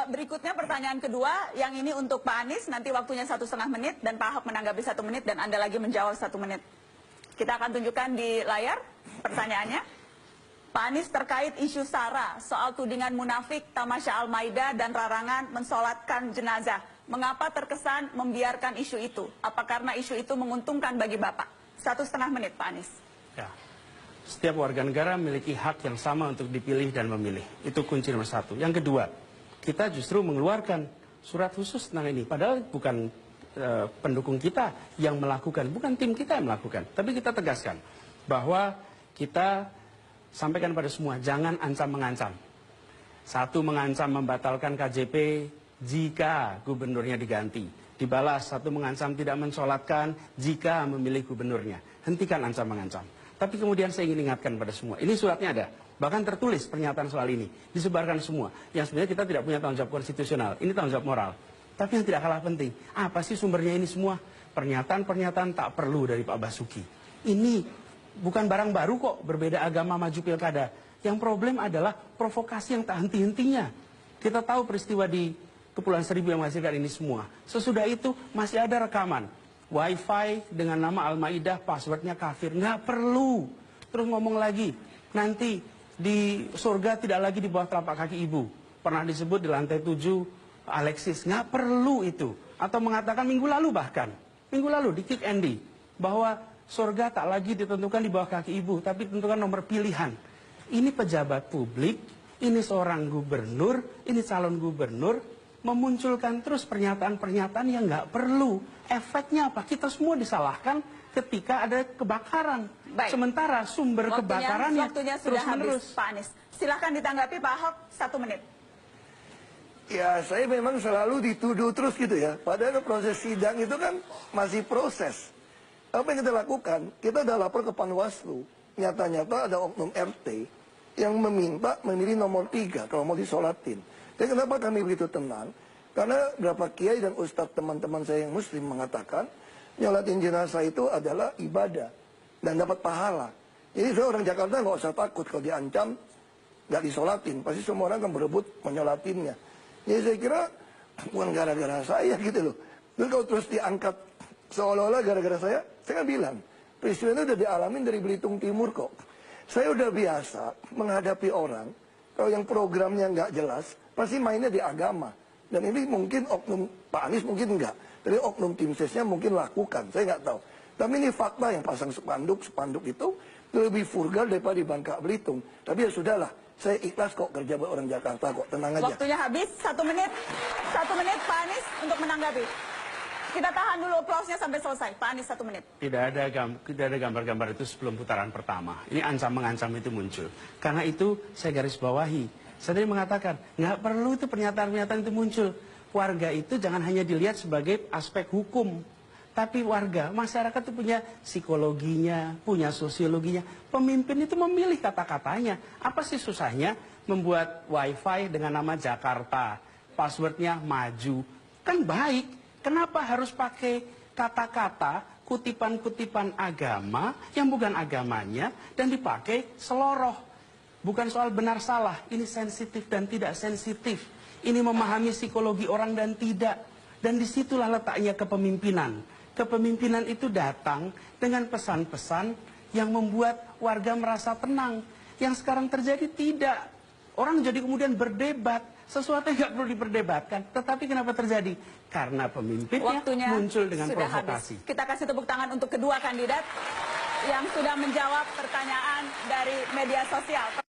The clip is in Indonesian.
Berikutnya pertanyaan kedua, yang ini untuk Pak Anies, nanti waktunya 1,5 menit, dan Pak Ahok menanggapi 1 menit, dan Anda lagi menjawab 1 menit. Kita akan tunjukkan di layar pertanyaannya. Pak Anies terkait isu SARA, soal tudingan munafik, tamasya Al-Maidah, dan larangan mensolatkan jenazah. Mengapa terkesan membiarkan isu itu? Apa karena isu itu menguntungkan bagi Bapak? 1,5 menit, Pak Anies. Ya. Setiap warga negara memiliki hak yang sama untuk dipilih dan memilih. Itu kunci nomor 1. Yang kedua, kita justru mengeluarkan surat khusus tentang ini. Padahal bukan pendukung kita yang melakukan, bukan tim kita yang melakukan. Tapi kita tegaskan bahwa kita sampaikan pada semua, jangan ancam-mengancam. 1, mengancam membatalkan KJP jika gubernurnya diganti. Dibalas, 1 mengancam tidak mensolatkan jika memilih gubernurnya. Hentikan ancam-mengancam. Tapi kemudian saya ingin ingatkan pada semua, ini suratnya ada, bahkan tertulis pernyataan soal ini, disebarkan semua. Yang sebenarnya kita tidak punya tanggung jawab konstitusional, ini tanggung jawab moral. Tapi yang tidak kalah penting, apa sih sumbernya ini semua? Pernyataan-pernyataan tak perlu dari Pak Basuki. Ini bukan barang baru kok, berbeda agama maju pilkada. Yang problem adalah provokasi yang tak henti-hentinya. Kita tahu peristiwa di Kepulauan Seribu yang menghasilkan ini semua. Sesudah itu masih ada rekaman. Wi-Fi dengan nama Al-Maidah, passwordnya kafir. Nggak perlu. Terus ngomong lagi, nanti di surga tidak lagi di bawah telapak kaki ibu. Pernah disebut di lantai 7 Alexis. Nggak perlu itu. Atau mengatakan minggu lalu bahkan. Minggu lalu di Kick Andy. Bahwa surga tak lagi ditentukan di bawah kaki ibu, tapi ditentukan nomor pilihan. Ini pejabat publik, ini seorang gubernur, ini calon gubernur, memunculkan terus pernyataan-pernyataan yang nggak perlu. Efeknya apa? Kita semua disalahkan ketika ada kebakaran. Baik. Sementara sumber kebakarannya waktunya sudah terus-menerus. habis, Pak Anies. Silahkan ditanggapi Pak Ahok, 1 menit. Ya, saya memang selalu dituduh terus gitu ya. Padahal proses sidang itu kan masih proses. Apa yang kita lakukan? Kita udah lapor ke Panwaslu. Nyata-nyata ada oknum RT yang meminta memilih nomor 3 kalau mau disolatin. Dan kenapa kami begitu tenang? Karena beberapa kiai dan ustadz teman-teman saya yang muslim mengatakan nyolatin jenazah itu adalah ibadah dan dapat pahala. Jadi saya orang Jakarta nggak usah takut kalau diancam nggak disolatin. Pasti semua orang akan berebut menyolatinnya. Jadi saya kira bukan gara-gara saya gitu loh. Dan kalau terus diangkat seolah-olah gara-gara saya kan bilang peristiwa itu udah dialamin dari Belitung Timur kok. Saya udah biasa menghadapi orang kalau yang programnya nggak jelas pasti mainnya di agama. Dan ini mungkin oknum Pak Anies mungkin enggak. Tapi oknum tim sesnya mungkin lakukan. Saya nggak tahu. Tapi ini fakta yang pasang spanduk itu lebih vulgar daripada di Bangka Belitung. Tapi ya sudahlah. Saya ikhlas kok kerja buat orang Jakarta kok. Tenang aja. Waktunya habis. 1 menit. 1 menit Pak Anies untuk menanggapi. Kita tahan dulu aplausnya sampai selesai. Pak Anies 1 menit. Tidak ada gambar-gambar itu sebelum putaran pertama. Ini ancam-mengancam itu muncul. Karena itu saya garis bawahi. Saya tadi mengatakan, nggak perlu itu pernyataan-pernyataan itu muncul. Warga itu jangan hanya dilihat sebagai aspek hukum. Tapi warga, masyarakat itu punya psikologinya, punya sosiologinya. Pemimpin itu memilih kata-katanya. Apa sih susahnya membuat wifi dengan nama Jakarta? Passwordnya maju. Kan baik. Kenapa harus pakai kata-kata, kutipan-kutipan agama yang bukan agamanya dan dipakai seloroh? Bukan soal benar salah, ini sensitif dan tidak sensitif. Ini memahami psikologi orang dan tidak. Dan disitulah letaknya kepemimpinan. Kepemimpinan itu datang dengan pesan-pesan yang membuat warga merasa tenang. Yang sekarang terjadi tidak. Orang jadi kemudian berdebat. Sesuatu yang nggak perlu diperdebatkan. Tetapi kenapa terjadi? Karena pemimpinnya Waktunya muncul dengan sudah provokasi. Habis. Kita kasih tepuk tangan untuk kedua kandidat yang sudah menjawab pertanyaan dari media sosial.